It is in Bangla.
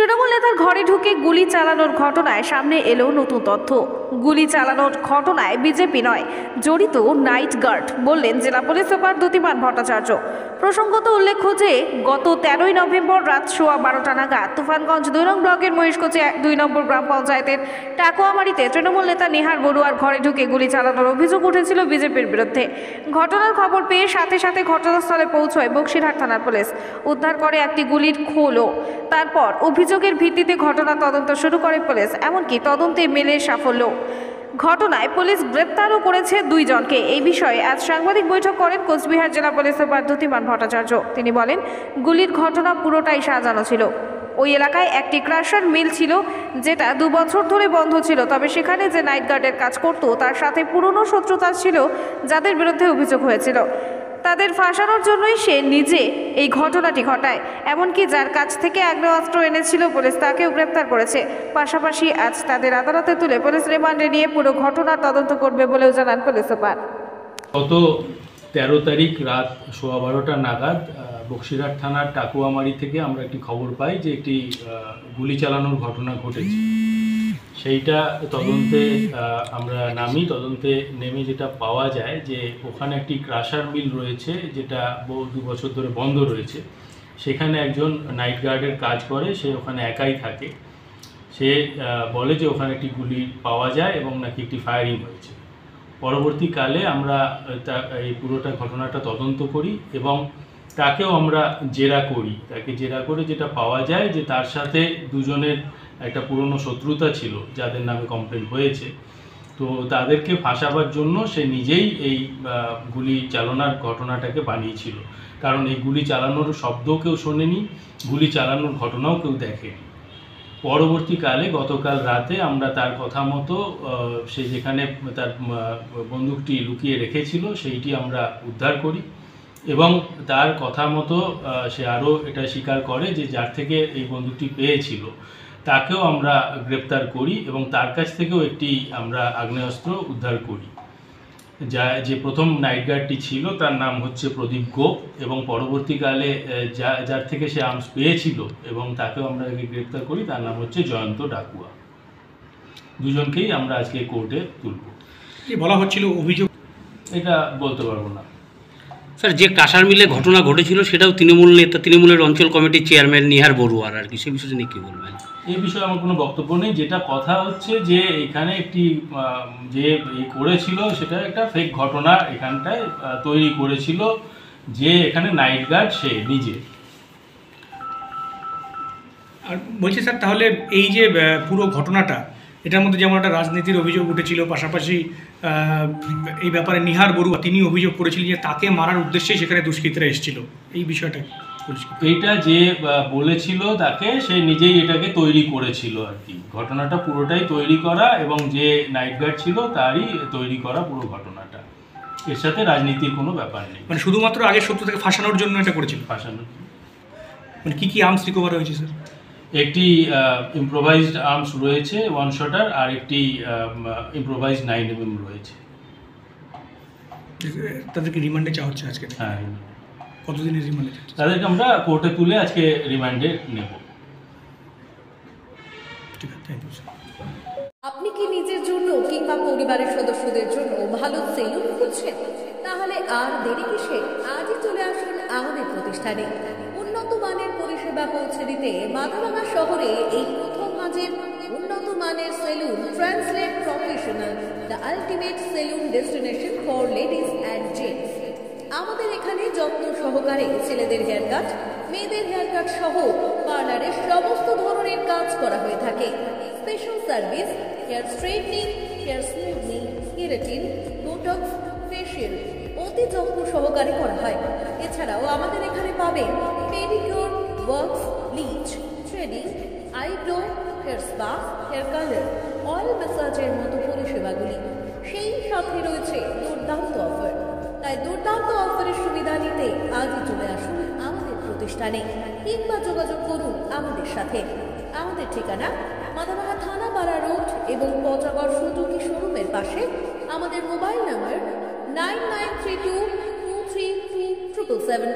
তৃণমূল নেতার ঘরে ঢুকে গুলি চালানোর ঘটনায় সামনে এলো নতুন তথ্য। গুলি চালানোর ঘটনায় বিজেপি নয়, জড়িত নাইট গার্ড, বললেন জেলা পুলিশ সুপার দ্যুতিমান ভট্টাচার্য। প্রসঙ্গত উল্লেখ্য যে গত 13ই নভেম্বর রাত 12:15 নাগাদ তুফানগঞ্জ 2 নং ব্লকের মহিষকুচি 2 নম্বর গ্রাম পঞ্চায়েতের টাকুয়ামারিতে তৃণমূল নেতা নিহার বড়ুয়ার ঘরে ঢুকে গুলি চালানোর অভিযোগ উঠেছিল বিজেপির বিরুদ্ধে। ঘটনার খবর পেয়ে সাথে সাথে ঘটনাস্থলে পৌঁছয় বক্সিরহাট থানার পুলিশ, উদ্ধার করে একটি গুলির খোলও। তারপর অভিযোগের ভিত্তিতে ঘটনা তদন্ত শুরু করে পুলিশ, এমনকি তদন্তে মেলে সাফল্য। ঘটনায় পুলিশ গ্রেপ্তারও করেছে 2 জনকে। এই বিষয়ে আজ সাংবাদিক বৈঠক করেন কোচবিহার জেলা পুলিশ সুপার দ্যুতিমান ভট্টাচার্য। তিনি বলেন, গুলির ঘটনা পুরোটাই সাজানো ছিল। ওই এলাকায় একটি ক্রাশার মিল ছিল, যেটা 2 বছর ধরে বন্ধ ছিল। তবে সেখানে যে নাইট গার্ডের কাজ করত তার সাথে পুরনো শত্রুতা ছিল, যাদের বিরুদ্ধে অভিযোগ হয়েছিল। তাদের ফাঁসানোর জন্যই সে নিজে এই ঘটনাটি ঘটায়। এমনকি যার কাছ থেকে আগ্নেয়াস্ত্র এনেছিল পুলিশ তাকেও গ্রেপ্তার করেছে। পাশাপাশি আজ তাদের আদালতে তুলে পুলিশ রিমান্ডে নিয়ে পুরো ঘটনার তদন্ত করবে বলেও জানান পুলিশ সুপার। গত 13 তারিখ রাত 12:15 নাগাদ বক্সিরহাট থানার টাকুয়ামারি থেকে আমরা একটি খবর পাই যে একটি গুলি চালানোর ঘটনা ঘটেছে। সেইটা তদন্তে আমরা নামি। তদন্তে নেমে যেটা পাওয়া যায় যে ওখানে একটি ক্রাশার মিল রয়েছে, যেটা 2 বছর ধরে বন্ধ রয়েছে। সেখানে একজন নাইট গার্ডের কাজ করে, সে ওখানে একাই থাকে। সে বলে যে ওখানে একটি গুলি পাওয়া যায় এবং নাকি একটি ফায়ারিং হয়েছে। পরবর্তীকালে আমরা এই পুরোটা ঘটনাটা তদন্ত করি এবং তাকেও আমরা জেরা করি। তাকে জেরা করে যেটা পাওয়া যায় যে তার সাথে 2 জনের একটা পুরনো শত্রুতা ছিল, যাদের নামে কমপ্লেন হয়েছে। তো তাদেরকে ফাঁসাবার জন্য সে নিজেই এই গুলি চালানোর ঘটনাটাকে বানিয়েছিল। কারণ এই গুলি চালানোর শব্দ কেউ শোনেনি, গুলি চালানোর ঘটনাও কেউ দেখেনি। পরবর্তীকালে গতকাল রাতে আমরা তার কথা মতো সে যেখানে তার বন্দুকটি লুকিয়ে রেখেছিল সেইটি আমরা উদ্ধার করি এবং তার কথা মতো সে আরও এটা স্বীকার করে যে যার থেকে এই বন্দুকটি পেয়েছিল তাকেও আমরা গ্রেপ্তার করি এবং তার কাছ থেকেও একটি আমরা আগ্নেয়াস্ত্র উদ্ধার করি। যে প্রথম নাইট গার্ডটি ছিল তার নাম হচ্ছে প্রদীপ গোপ এবং পরবর্তীকালে যার থেকে সে আর্মস পেয়েছিল এবং তাকেও আমরা গ্রেপ্তার করি, তার নাম হচ্ছে জয়ন্ত ডাকুয়া। 2 জনকেই আমরা আজকে কোর্টে তুলব। কি বলা হচ্ছিল অভিযোগ? এটা বলতে পারবো না স্যার। যে কাঁসার মিলে ঘটনা ঘটেছিল সেটাও তৃণমূলের অঞ্চল কমিটির চেয়ারম্যান নিহার বড়ুয়ার, আর কি সে বিষয়ে নিয়ে কী বলবেন? এই বিষয়ে আমার কোনো বক্তব্য নেই। যেটা কথা হচ্ছে যে এখানে একটি যে করেছিল সেটা একটা ফেক ঘটনা এখানটায় তৈরি করেছিল, যে এখানে নাইট গার্ড সে নিজে। আর বলছি স্যার, তাহলে এই যে পুরো ঘটনাটা, এটার মধ্যে যেমন একটা রাজনীতির অভিযোগ উঠেছিল, পাশাপাশি এই ব্যাপারে নিহার বড়ুয়া তিনি অভিযোগ করেছিলেন যে তাকে মারার উদ্দেশ্যে সেখানে দুষ্কৃতীরা এসেছিল। এই বিষয়টা এইটা যে বলেছিল তাকে, সে নিজেই এটাকে তৈরি করেছিল আর কি। ঘটনাটা পুরোটাই তৈরি করা এবং যে নাইট গার্ড ছিল তারই তৈরি করা পুরো ঘটনাটা। এর সাথে রাজনীতির কোনো ব্যাপার নেই। মানে শুধুমাত্র আগের শত্রু থেকে ফাঁসানোর জন্য এটা করেছিল? ফাঁসানোর। মানে কী আর্মস রিকভার হয়েছে স্যার? একটি ইম্প্রোভাইজড আর্মস রয়েছে 1 শটার, আর একটি ইম্প্রোভাইজড 9mm রয়েছে। তাদেরকে রিমান্ডে চাওয়া হচ্ছে আজকে? হ্যাঁ। কতদিনের রিমান্ডে? তাদেরকে আমরা কোর্টে তুলে আজকে রিমান্ডে নেব। ঠিক আছে, থ্যাংক ইউ স্যার। আপনি কি নিজের জন্য কিংবা পরিবারের সদস্যদের জন্য ভালো সেলুন খুঁজছেন? তাহলে আর দেরি কিসে? আজই চলে আসুন আমাদের প্রতিষ্ঠানে। উন্নত মানের পরিষেবা পৌঁছে দিতে মাথাভাঙা শহরে এই প্রথম হাজির উন্নত মানের salon translate professional, the ultimate salon destination for ladies and gents. আমাদের এখানে যত্ন সহকারে ছেলেদের হেয়ার কাট, মেয়েদের হেয়ার কাট সহ পার্লারের সমস্ত ধরনের কাজ করা হয়ে থাকে। Special service hair straightening, hair smoothing, keratin, botox, facial অতি যত্ন সহকারে করা হয়। এছাড়াও আমাদের এখানে পাবেন pedicure, wax, bleach, threading, eyebrow, hair spa, hair colour, oil ম্যাসাজের মতো পরিষেবাগুলি। সেই সাথে রয়েছে দুর্দান্ত অফার। তাই দুর্দান্ত অফারের সুবিধা নিতে আজই চলে আসুন আমাদের প্রতিষ্ঠানে কিংবা যোগাযোগ করুন আমাদের সাথে। আমাদের ঠিকানা মাথাভাঙা থানাপাড়া রোড এবং পচাগড় সুজুকি শোরুমের পাশে। আমাদের মোবাইল নাম্বার 9932233777।